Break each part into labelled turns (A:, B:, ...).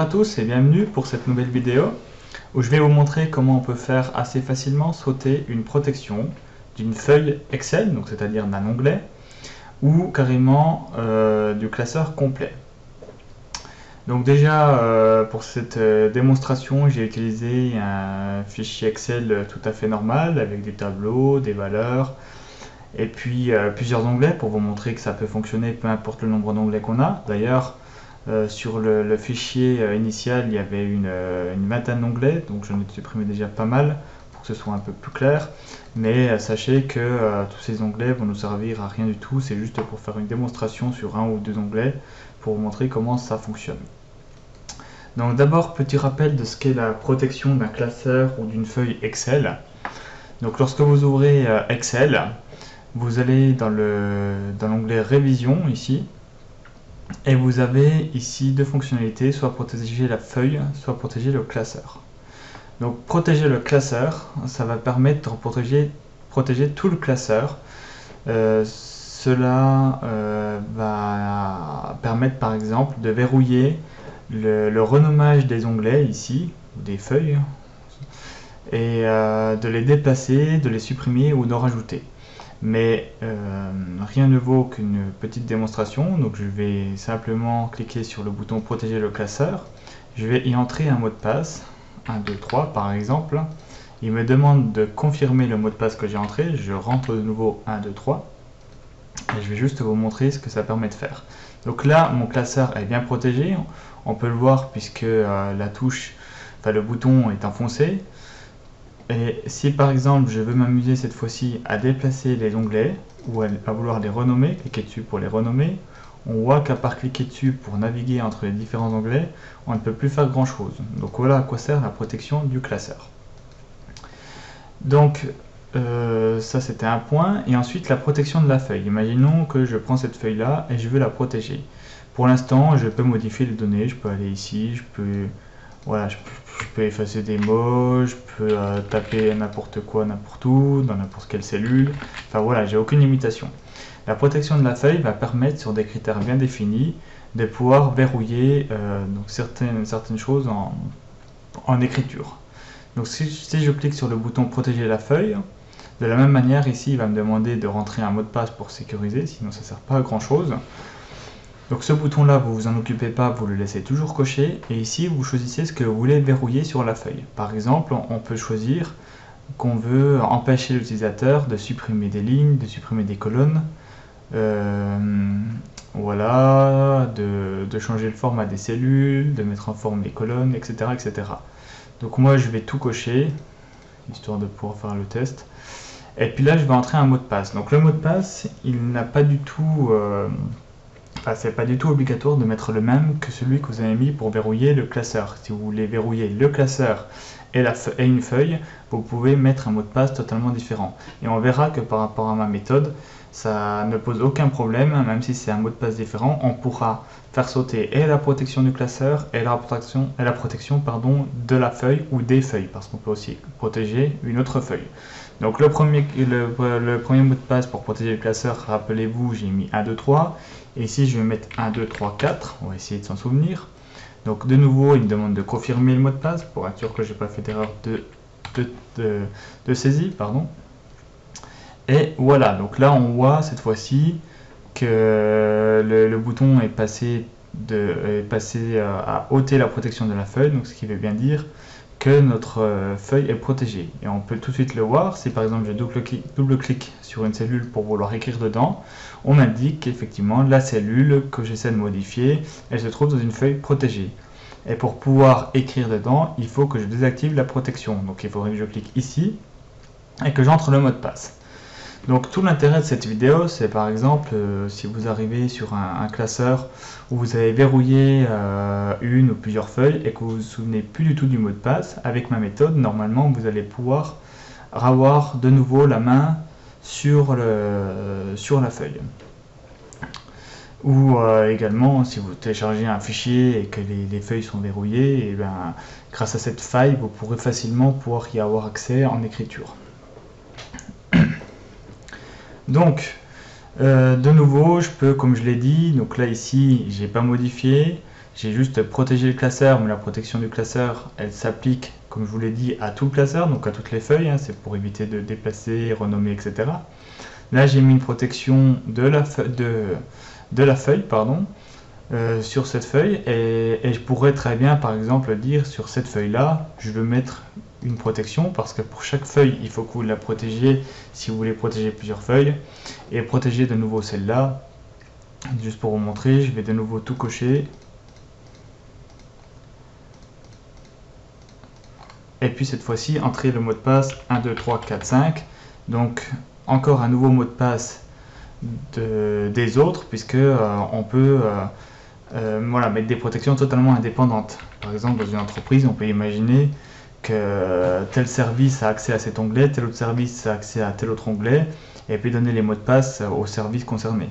A: à tous et bienvenue pour cette nouvelle vidéo où je vais vous montrer comment on peut faire assez facilement sauter une protection d'une feuille Excel, donc c'est-à-dire d'un onglet, ou carrément du classeur complet. Donc déjà pour cette démonstration, j'ai utilisé un fichier Excel tout à fait normal avec des tableaux, des valeurs et puis plusieurs onglets pour vous montrer que ça peut fonctionner peu importe le nombre d'onglets qu'on a. D'ailleurs, sur le fichier initial, il y avait une vingtaine d'onglets, donc j'en ai supprimé déjà pas mal pour que ce soit un peu plus clair. Mais sachez que tous ces onglets vont nous servir à rien du tout, c'est juste pour faire une démonstration sur un ou deux onglets pour vous montrer comment ça fonctionne. Donc d'abord, petit rappel de ce qu'est la protection d'un classeur ou d'une feuille Excel. Donc lorsque vous ouvrez Excel, vous allez dans l'onglet Révision ici, et vous avez ici deux fonctionnalités, soit protéger la feuille, soit protéger le classeur. Donc protéger le classeur, ça va permettre de protéger tout le classeur. Cela va permettre par exemple de verrouiller le renommage des onglets ici, des feuilles, et de les déplacer, de les supprimer ou d'en rajouter. Mais rien ne vaut qu'une petite démonstration, donc je vais simplement cliquer sur le bouton protéger le classeur. Je vais y entrer un mot de passe, 1, 2, 3 par exemple. Il me demande de confirmer le mot de passe que j'ai entré, je rentre de nouveau 1, 2, 3. Et je vais juste vous montrer ce que ça permet de faire. Donc là, mon classeur est bien protégé, on peut le voir puisque la touche, enfin le bouton est enfoncé. Et si par exemple je veux m'amuser cette fois-ci à déplacer les onglets ou à vouloir les renommer, cliquer dessus pour les renommer, on voit qu'à part cliquer dessus pour naviguer entre les différents onglets, on ne peut plus faire grand chose. Donc voilà à quoi sert la protection du classeur. Donc ça c'était un point, et ensuite la protection de la feuille. Imaginons que je prends cette feuille là et je veux la protéger. Pour l'instant je peux modifier les données, je peux aller ici, je peux effacer des mots, je peux taper n'importe quoi, n'importe où, dans n'importe quelle cellule. Enfin voilà, j'ai aucune limitation. La protection de la feuille va permettre, sur des critères bien définis, de pouvoir verrouiller donc certaines choses en écriture. Donc si je clique sur le bouton protéger la feuille, de la même manière ici il va me demander de rentrer un mot de passe pour sécuriser, sinon ça ne sert pas à grand chose. Donc ce bouton là, vous vous en occupez pas, vous le laissez toujours coché, et ici vous choisissez ce que vous voulez verrouiller sur la feuille. Par exemple, on peut choisir qu'on veut empêcher l'utilisateur de supprimer des lignes, de supprimer des colonnes, voilà, de changer le format des cellules, de mettre en forme les colonnes, etc., etc. Donc moi je vais tout cocher, histoire de pouvoir faire le test. Et puis là je vais entrer un mot de passe. Donc le mot de passe, il n'a pas du tout... c'est pas du tout obligatoire de mettre le même que celui que vous avez mis pour verrouiller le classeur. Si vous voulez verrouiller le classeur et une feuille, vous pouvez mettre un mot de passe totalement différent. Et on verra que par rapport à ma méthode, ça ne pose aucun problème, même si c'est un mot de passe différent, on pourra faire sauter et la protection du classeur et la protection de la feuille ou des feuilles, parce qu'on peut aussi protéger une autre feuille. Donc le premier mot de passe pour protéger le classeur, rappelez-vous, j'ai mis 1, 2, 3. Et ici je vais mettre 1, 2, 3, 4. On va essayer de s'en souvenir. Donc de nouveau, il me demande de confirmer le mot de passe pour être sûr que je n'ai pas fait d'erreur de saisie. Pardon. Et voilà, donc là on voit cette fois-ci que le bouton est passé à ôter la protection de la feuille, donc ce qui veut bien dire que notre feuille est protégée. Et on peut tout de suite le voir, si par exemple je double-clique sur une cellule pour vouloir écrire dedans, on m'indique qu'effectivement la cellule que j'essaie de modifier, elle se trouve dans une feuille protégée. Et pour pouvoir écrire dedans, il faut que je désactive la protection. Donc il faudrait que je clique ici et que j'entre le mot de passe. Donc tout l'intérêt de cette vidéo, c'est par exemple si vous arrivez sur un classeur où vous avez verrouillé une ou plusieurs feuilles et que vous ne vous souvenez plus du tout du mot de passe, avec ma méthode, normalement vous allez pouvoir avoir de nouveau la main sur la feuille. Ou également, si vous téléchargez un fichier et que les feuilles sont verrouillées, et bien, grâce à cette faille, vous pourrez facilement pouvoir y avoir accès en écriture. Donc, de nouveau, je peux, comme je l'ai dit, donc là ici, j'ai pas modifié, j'ai juste protégé le classeur, mais la protection du classeur, elle s'applique, comme je vous l'ai dit, à tout le classeur, donc à toutes les feuilles, hein, c'est pour éviter de déplacer, renommer, etc. Là, j'ai mis une protection de la feuille, pardon, sur cette feuille, et je pourrais très bien, par exemple, dire sur cette feuille-là, je veux mettre une protection, parce que pour chaque feuille, il faut que vous la protégiez si vous voulez protéger plusieurs feuilles, et protéger de nouveau celle-là. Juste pour vous montrer, je vais de nouveau tout cocher. Et puis cette fois-ci, entrer le mot de passe 1, 2, 3, 4, 5. Donc encore un nouveau mot de passe des autres, puisque on peut voilà, mettre des protections totalement indépendantes. Par exemple, dans une entreprise, on peut imaginer que tel service a accès à cet onglet, tel autre service a accès à tel autre onglet, et puis donner les mots de passe au service concerné.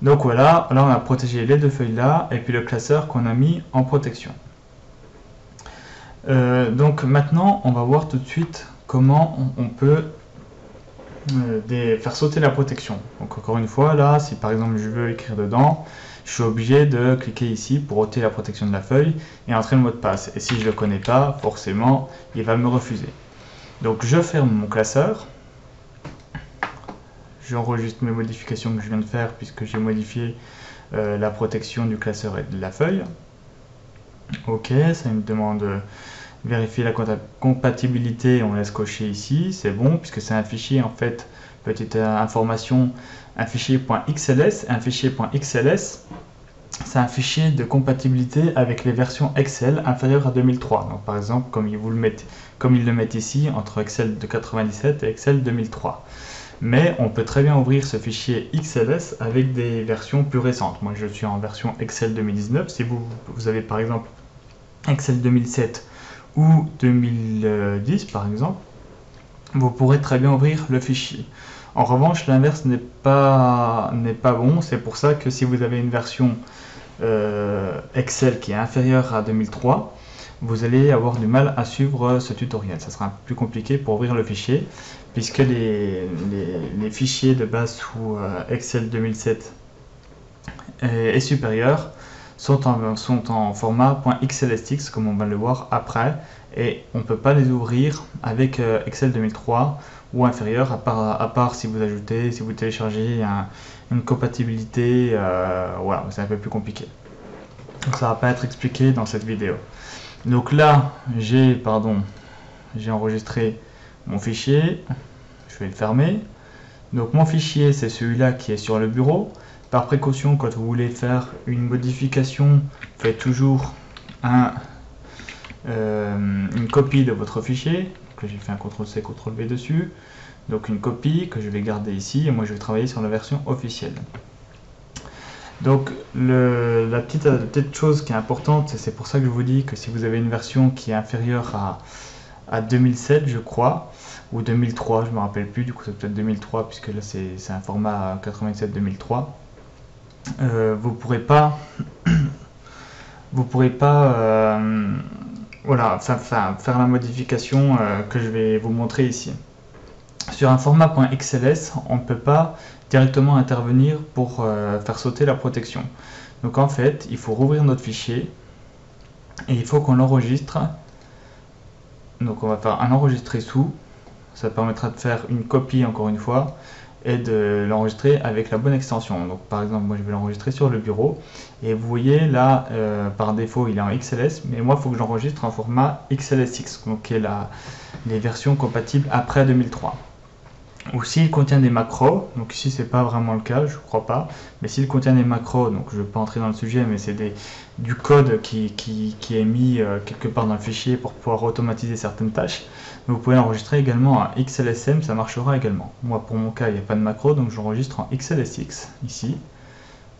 A: Donc voilà, là on a protégé les deux feuilles là, et puis le classeur qu'on a mis en protection. Donc maintenant, on va voir tout de suite comment on peut faire sauter la protection. Donc encore une fois, là, si par exemple je veux écrire dedans, je suis obligé de cliquer ici pour ôter la protection de la feuille et entrer le mot de passe. Et si je ne le connais pas, forcément, il va me refuser. Donc je ferme mon classeur. J'enregistre mes modifications que je viens de faire puisque j'ai modifié la protection du classeur et de la feuille. Ok, ça me demande vérifier la compatibilité, on laisse cocher ici, c'est bon puisque c'est un fichier en fait, petite information, un fichier .xls, un fichier .xls, c'est un fichier de compatibilité avec les versions Excel inférieures à 2003. Donc par exemple, comme ils le mettent ici, entre Excel de 97 et Excel 2003. Mais on peut très bien ouvrir ce fichier XLS avec des versions plus récentes. Moi je suis en version Excel 2019. Si vous avez par exemple Excel 2007 ou 2010 par exemple, vous pourrez très bien ouvrir le fichier. En revanche, l'inverse n'est pas bon. C'est pour ça que si vous avez une version Excel qui est inférieure à 2003, vous allez avoir du mal à suivre ce tutoriel. Ça sera plus compliqué pour ouvrir le fichier, puisque les fichiers de base sous Excel 2007 et supérieur sont en format .xlsx, comme on va le voir après, et on ne peut pas les ouvrir avec Excel 2003 ou inférieur, à part si vous ajoutez, si vous téléchargez une compatibilité, voilà, c'est un peu plus compliqué. Donc ça ne va pas être expliqué dans cette vidéo. Donc là, j'ai enregistré mon fichier, je vais le fermer. Donc mon fichier, c'est celui-là qui est sur le bureau. Par précaution, quand vous voulez faire une modification, faites toujours une copie de votre fichier. Donc j'ai fait un CTRL-C, CTRL-V dessus. Donc une copie que je vais garder ici, et moi je vais travailler sur la version officielle. Donc la petite chose qui est importante, c'est pour ça que je vous dis que si vous avez une version qui est inférieure à 2007 je crois, ou 2003, je ne me rappelle plus, du coup c'est peut-être 2003 puisque là c'est un format 87-2003, vous pourrez pas voilà, faire la modification que je vais vous montrer ici. Sur un format .xls, on ne peut pas directement intervenir pour faire sauter la protection. Donc en fait, il faut rouvrir notre fichier et il faut qu'on l'enregistre. Donc on va faire un enregistrer sous. Ça permettra de faire une copie encore une fois et de l'enregistrer avec la bonne extension. Donc par exemple, moi je vais l'enregistrer sur le bureau et vous voyez là, par défaut il est en XLS, mais moi il faut que j'enregistre en format XLSX, donc qui est les versions compatibles après 2003. Ou s'il contient des macros, donc ici c'est pas vraiment le cas, je crois pas, mais s'il contient des macros, donc je ne vais pas entrer dans le sujet, mais c'est du code qui est mis quelque part dans le fichier pour pouvoir automatiser certaines tâches. Vous pouvez l'enregistrer également en XLSM, ça marchera également. Moi pour mon cas il n'y a pas de macro, donc j'enregistre en XLSX ici.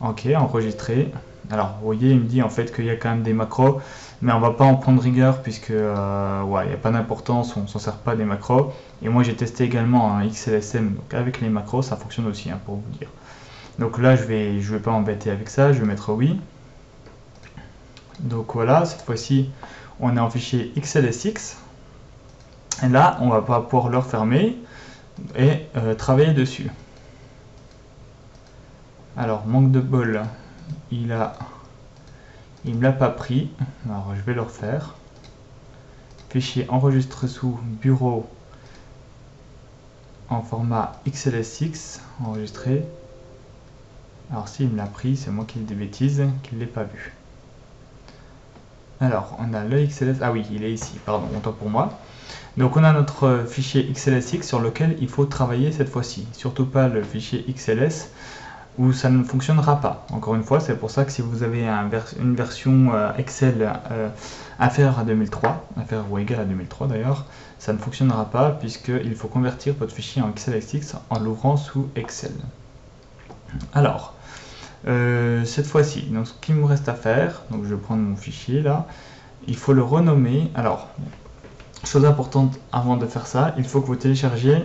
A: Ok, enregistré. Alors vous voyez, il me dit en fait qu'il y a quand même des macros, mais on va pas en prendre rigueur puisque ouais, il n'y a pas d'importance, on s'en sert pas des macros. Et moi j'ai testé également un XLSM, donc avec les macros ça fonctionne aussi, hein, pour vous dire. Donc là je vais pas m'embêter avec ça, je vais mettre oui. Donc voilà, cette fois-ci on est en fichier XLSX. Et là on va pas pouvoir le refermer et travailler dessus. Alors manque de bol, il a il me l'a pas pris, alors je vais le refaire. Fichier enregistré sous bureau en format XLSX, enregistré. Alors s'il me l'a pris, c'est moi qui dis des bêtises, qui ne l'ai pas vu. Alors on a le XLS, ah oui il est ici, pardon, autant pour moi. Donc on a notre fichier XLSX sur lequel il faut travailler cette fois-ci, surtout pas le fichier XLS où ça ne fonctionnera pas. Encore une fois, c'est pour ça que si vous avez une version Excel inférieure à 2003, inférieure ou égale à 2003 d'ailleurs, ça ne fonctionnera pas puisqu'il faut convertir votre fichier en XLSX en l'ouvrant sous Excel. Alors, cette fois-ci, donc ce qu'il me reste à faire, donc je vais prendre mon fichier là, il faut le renommer. Alors, chose importante avant de faire ça, il faut que vous téléchargiez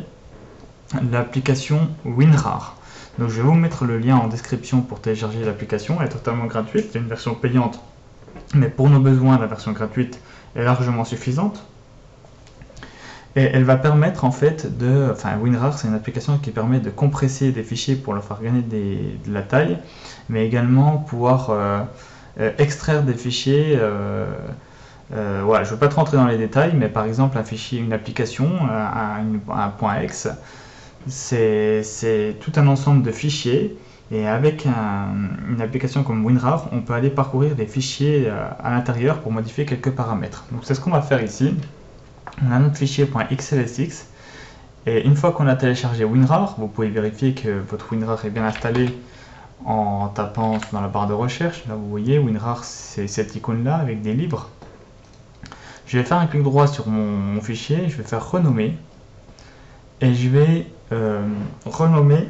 A: l'application WinRAR. Donc je vais vous mettre le lien en description pour télécharger l'application, elle est totalement gratuite, il y a une version payante, mais pour nos besoins, la version gratuite est largement suffisante. Et elle va permettre en fait de... Enfin, WinRAR, c'est une application qui permet de compresser des fichiers pour leur faire gagner de la taille, mais également pouvoir extraire des fichiers... voilà, je ne veux pas trop rentrer dans les détails, mais par exemple un fichier, une application, un .exe, c'est tout un ensemble de fichiers, et avec une application comme WinRAR, on peut aller parcourir des fichiers à l'intérieur pour modifier quelques paramètres. Donc c'est ce qu'on va faire ici. On a notre fichier .xlsx, et une fois qu'on a téléchargé WinRAR, vous pouvez vérifier que votre WinRAR est bien installé en tapant dans la barre de recherche. Là vous voyez, WinRAR c'est cette icône là avec des livres. Je vais faire un clic droit sur mon fichier, je vais faire renommer, et je vais renommer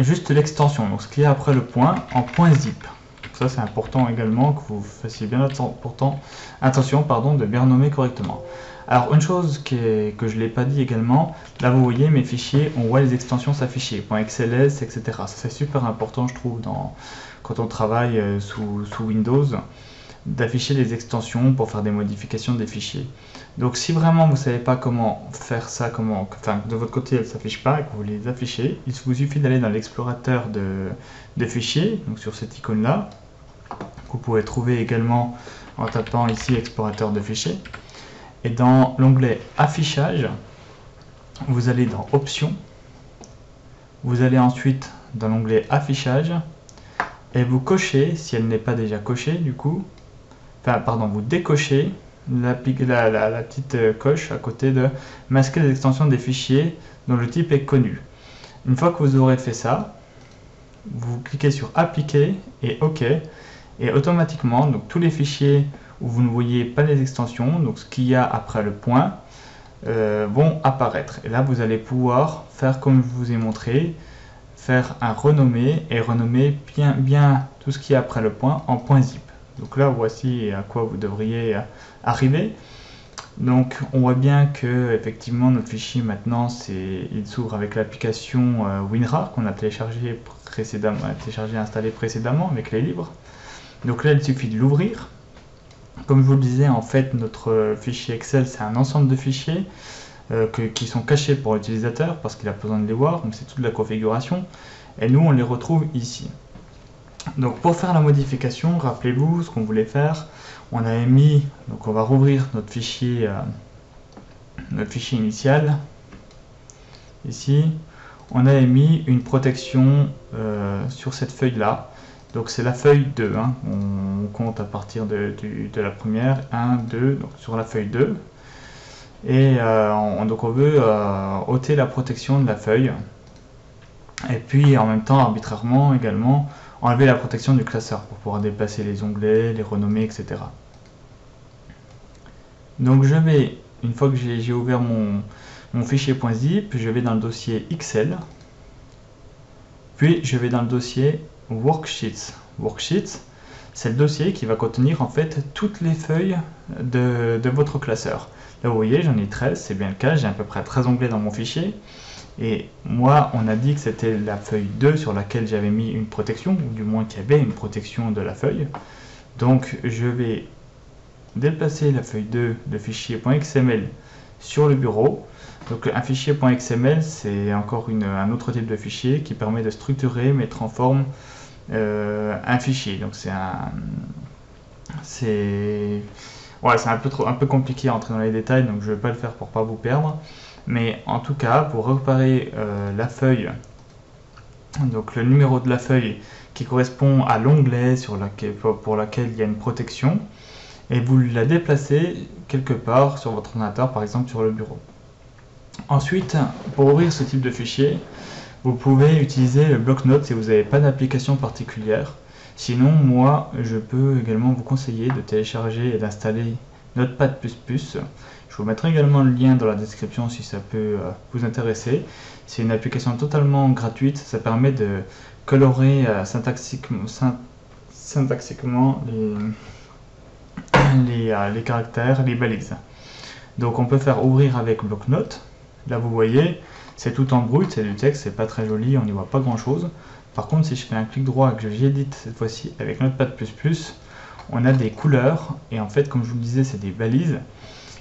A: juste l'extension, donc ce qu'il y a après le point, en .zip. Ça c'est important également que vous fassiez bien attention de bien renommer correctement. Alors une chose que je ne l'ai pas dit également, là vous voyez mes fichiers, on voit les extensions s'afficher, .xls, etc. Ça c'est super important je trouve quand on travaille sous Windows, d'afficher les extensions pour faire des modifications des fichiers. Donc si vraiment vous ne savez pas comment faire ça, enfin de votre côté elles ne s'affichent pas et que vous les affichez, il vous suffit d'aller dans l'explorateur de fichiers, donc sur cette icône là, que vous pouvez trouver également en tapant ici explorateur de fichiers, et dans l'onglet affichage, vous allez dans options, vous allez ensuite dans l'onglet affichage, et vous cochez, si elle n'est pas déjà cochée du coup, enfin pardon, vous décochez la petite coche à côté de masquer les extensions des fichiers dont le type est connu. Une fois que vous aurez fait ça, vous cliquez sur appliquer et OK, et automatiquement donc tous les fichiers où vous ne voyez pas les extensions, donc ce qu'il y a après le point, vont apparaître. Et là vous allez pouvoir faire comme je vous ai montré, faire un renommer et renommer bien tout ce qui est après le point en .zip. Donc là voici à quoi vous devriez arriver. Donc on voit bien que effectivement notre fichier maintenant il s'ouvre avec l'application WinRAR qu'on a téléchargé et installé précédemment avec les livres. Donc là il suffit de l'ouvrir. Comme je vous le disais, en fait notre fichier Excel c'est un ensemble de fichiers qui sont cachés pour l'utilisateur parce qu'il a besoin de les voir, donc c'est toute la configuration, et nous on les retrouve ici. Donc pour faire la modification, rappelez-vous ce qu'on voulait faire, on avait mis, donc on va rouvrir notre fichier initial, ici, on avait mis une protection sur cette feuille là, donc c'est la feuille 2, hein. On compte à partir de la première, 1, 2, donc sur la feuille 2, et donc on veut ôter la protection de la feuille, et puis en même temps arbitrairement également enlever la protection du classeur pour pouvoir déplacer les onglets, les renommer, etc. Donc je vais, une fois que j'ai ouvert mon fichier .zip, je vais dans le dossier Excel, puis je vais dans le dossier Worksheets. Worksheets, c'est le dossier qui va contenir en fait toutes les feuilles de votre classeur. Là vous voyez, j'en ai 13, c'est bien le cas, j'ai à peu près 13 onglets dans mon fichier. Et moi, on a dit que c'était la feuille 2 sur laquelle j'avais mis une protection, ou du moins qu'il y avait une protection de la feuille. Donc je vais déplacer la feuille 2 de fichier .xml sur le bureau. Donc un fichier .xml, c'est encore un autre type de fichier qui permet de structurer, mettre en forme un fichier. Donc c'est un peu compliqué à entrer dans les détails, donc je ne vais pas le faire pour pas vous perdre. Mais en tout cas, pour réparer la feuille, donc le numéro de la feuille qui correspond à l'onglet pour laquelle il y a une protection, et vous la déplacez quelque part sur votre ordinateur, par exemple sur le bureau. Ensuite, pour ouvrir ce type de fichier, vous pouvez utiliser le bloc-notes si vous n'avez pas d'application particulière. Sinon, moi, je peux également vous conseiller de télécharger et d'installer Notepad++. Je vous mettrai également le lien dans la description si ça peut vous intéresser. C'est une application totalement gratuite, ça permet de colorer syntaxiquement les caractères, les balises. Donc on peut faire ouvrir avec bloc-notes. Là vous voyez, c'est tout en brut, c'est du texte, c'est pas très joli, on n'y voit pas grand chose. Par contre, si je fais un clic droit et que j'édite cette fois-ci avec Notepad++, on a des couleurs, et en fait, comme je vous le disais, c'est des balises.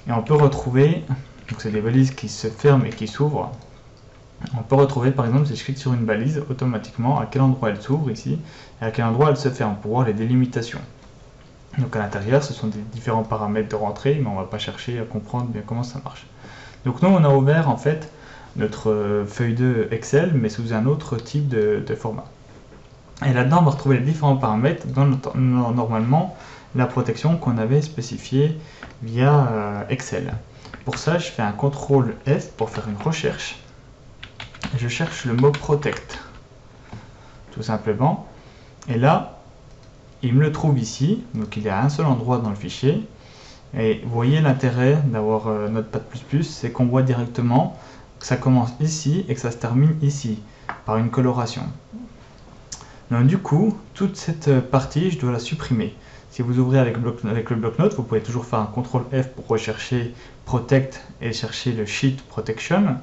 A: Et on peut retrouver, donc c'est des balises qui se ferment et qui s'ouvrent. On peut retrouver, par exemple, si je clique sur une balise, automatiquement, à quel endroit elle s'ouvre ici, et à quel endroit elle se ferme, pour voir les délimitations. Donc à l'intérieur, ce sont des différents paramètres de rentrée, mais on ne va pas chercher à comprendre bien comment ça marche. Donc nous, on a ouvert, en fait, notre feuille de Excel, mais sous un autre type de format. Et là-dedans, on va retrouver les différents paramètres dans normalement la protection qu'on avait spécifiée via Excel. Pour ça, je fais un CTRL F pour faire une recherche. Je cherche le mot protect, tout simplement. Et là, il me le trouve ici, donc il est à un seul endroit dans le fichier. Et vous voyez l'intérêt d'avoir Notepad++, c'est qu'on voit directement que ça commence ici et que ça se termine ici, par une coloration. Donc du coup, toute cette partie, je dois la supprimer. Si vous ouvrez avec le bloc-notes, vous pouvez toujours faire un CTRL F pour rechercher Protect et chercher le Sheet Protection.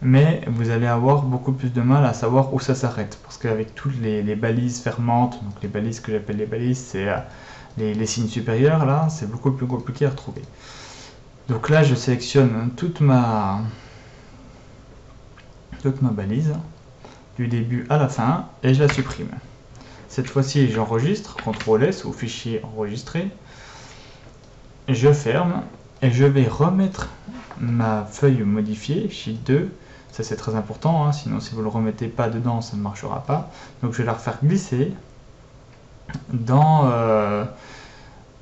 A: Mais vous allez avoir beaucoup plus de mal à savoir où ça s'arrête. Parce qu'avec toutes les balises fermantes, donc les balises que j'appelle les balises, c'est les signes supérieurs, là, c'est beaucoup plus compliqué à retrouver. Donc là, je sélectionne toute ma balise, du début à la fin, et je la supprime. Cette fois-ci, j'enregistre, CTRL S ou fichier enregistré, je ferme, et je vais remettre ma feuille modifiée, Sheet 2, ça c'est très important, hein, sinon si vous ne le remettez pas dedans, ça ne marchera pas. Donc je vais la refaire glisser dans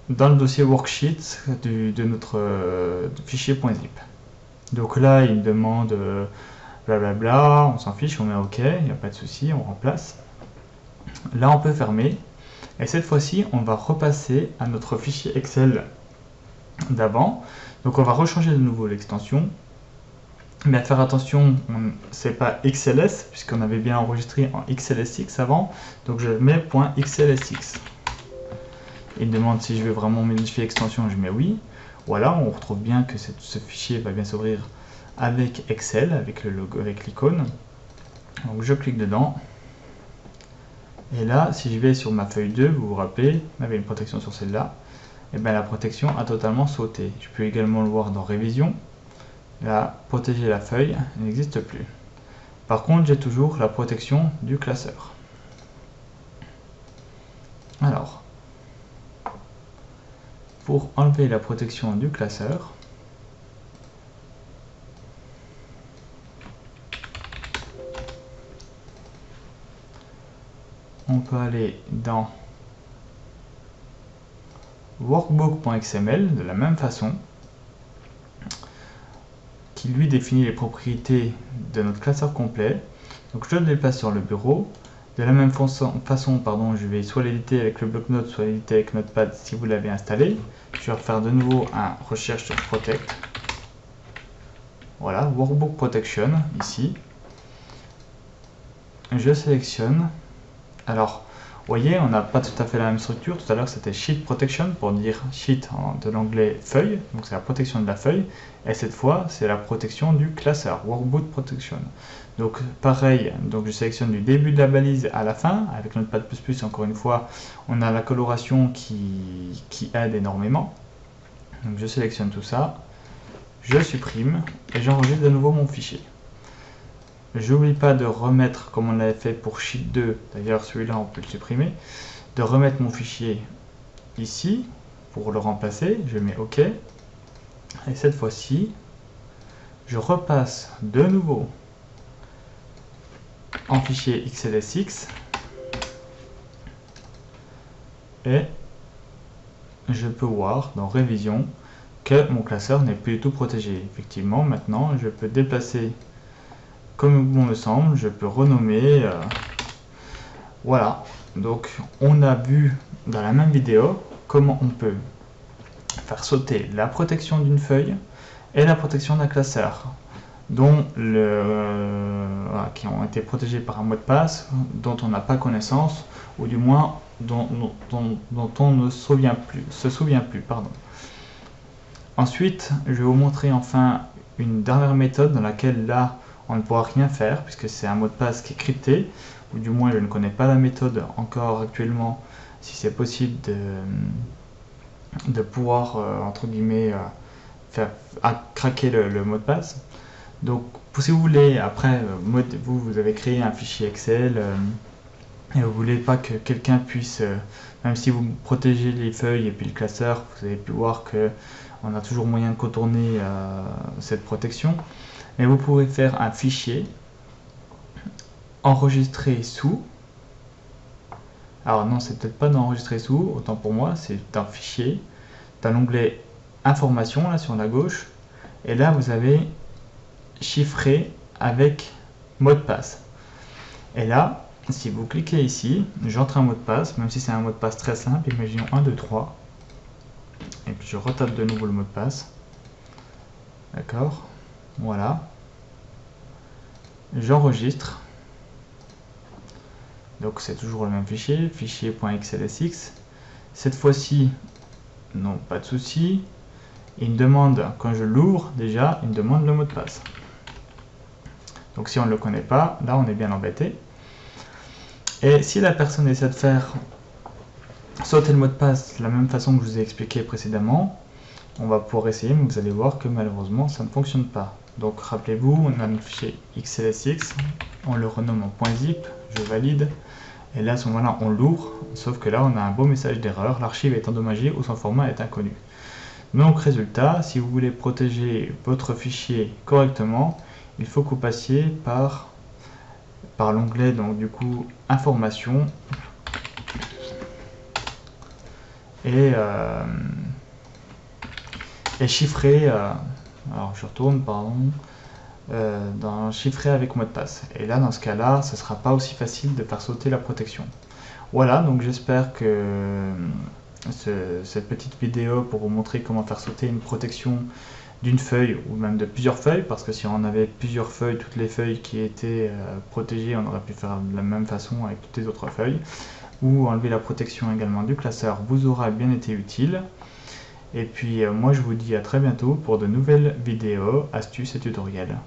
A: le dossier worksheet de notre fichier .zip. Donc là, il me demande blablabla, on s'en fiche, on met OK, il n'y a pas de souci, on remplace. Là, on peut fermer. Et cette fois-ci, on va repasser à notre fichier Excel d'avant. Donc on va rechanger de nouveau l'extension. Mais à faire attention, c'est pas XLS, puisqu'on avait bien enregistré en XLSX avant. Donc je mets .xlsx. Il me demande si je veux vraiment modifier l'extension, je mets oui. Voilà, on retrouve bien que ce fichier va bien s'ouvrir avec Excel, avec le logo, avec l'icône. Donc je clique dedans. Et là, si je vais sur ma feuille 2, vous vous rappelez, on avait une protection sur celle-là. Et bien la protection a totalement sauté. Je peux également le voir dans révision. Là, protéger la feuille n'existe plus. Par contre, j'ai toujours la protection du classeur. Alors, pour enlever la protection du classeur, on peut aller dans workbook.xml de la même façon, qui lui définit les propriétés de notre classeur complet. Donc je le déplace sur le bureau. De la même façon, je vais soit l'éditer avec le bloc-notes, soit l'éditer avec Notepad si vous l'avez installé. Je vais refaire de nouveau un recherche sur Protect. Voilà, Workbook Protection, ici. Je sélectionne. Alors, vous voyez, on n'a pas tout à fait la même structure. Tout à l'heure, c'était Sheet Protection pour dire Sheet de l'anglais feuille. Donc, c'est la protection de la feuille. Et cette fois, c'est la protection du classeur, Workbook Protection. Donc, pareil, donc je sélectionne du début de la balise à la fin. Avec Notepad++, encore une fois, on a la coloration qui aide énormément. Donc, je sélectionne tout ça. Je supprime et j'enregistre de nouveau mon fichier. j'oublie pas de remettre, comme on l'avait fait pour Sheet 2, d'ailleurs celui-là on peut le supprimer, de remettre mon fichier ici pour le remplacer. Je mets OK. Et cette fois-ci, je repasse de nouveau en fichier XLSX et je peux voir dans révision que mon classeur n'est plus du tout protégé. Effectivement, maintenant je peux déplacer comme bon me semble, je peux renommer. Voilà, donc on a vu dans la même vidéo comment on peut faire sauter la protection d'une feuille et la protection d'un classeur dont qui ont été protégés par un mot de passe dont on n'a pas connaissance, ou du moins dont on ne se souvient plus. Ensuite, je vais vous montrer enfin une dernière méthode dans laquelle là on ne pourra rien faire puisque c'est un mot de passe qui est crypté, ou du moins je ne connais pas la méthode encore actuellement, si c'est possible de pouvoir entre guillemets faire craquer le mot de passe. Donc si vous voulez, après vous avez créé un fichier Excel et vous voulez pas que quelqu'un puisse, même si vous protégez les feuilles et puis le classeur, vous avez pu voir que on a toujours moyen de contourner cette protection, mais vous pouvez faire un fichier enregistré sous. Alors non, c'est peut-être pas d'enregistrer sous, autant pour moi, c'est un fichier dans l'onglet information là sur la gauche, et là vous avez chiffré avec mot de passe. Et là, si vous cliquez ici, j'entre un mot de passe, même si c'est un mot de passe très simple, imaginons 1, 2, 3, et puis je retape de nouveau le mot de passe. D'accord, voilà. J'enregistre. Donc c'est toujours le même fichier, fichier.xlsx. Cette fois-ci, non, pas de souci. Il me demande, quand je l'ouvre, déjà, il me demande le mot de passe. Donc si on ne le connaît pas, là on est bien embêté. Et si la personne essaie de faire sauter le mot de passe de la même façon que je vous ai expliqué précédemment, on va pouvoir essayer, mais vous allez voir que malheureusement ça ne fonctionne pas. Donc rappelez-vous, on a le fichier XLSX, on le renomme en .zip, je valide, et là à ce moment-là on l'ouvre, sauf que là on a un beau message d'erreur, l'archive est endommagée ou son format est inconnu. Donc résultat, si vous voulez protéger votre fichier correctement, il faut que vous passiez par l'onglet, donc du coup information, et chiffrer, alors je retourne, pardon, dans chiffrer avec mot de passe. Et là dans ce cas là, ce sera pas aussi facile de faire sauter la protection. Voilà, donc j'espère que cette petite vidéo pour vous montrer comment faire sauter une protection d'une feuille ou même de plusieurs feuilles, parce que si on avait plusieurs feuilles, toutes les feuilles qui étaient protégées, on aurait pu faire de la même façon avec toutes les autres feuilles, ou enlever la protection également du classeur vous aura bien été utile. Et puis moi je vous dis à très bientôt pour de nouvelles vidéos, astuces et tutoriels.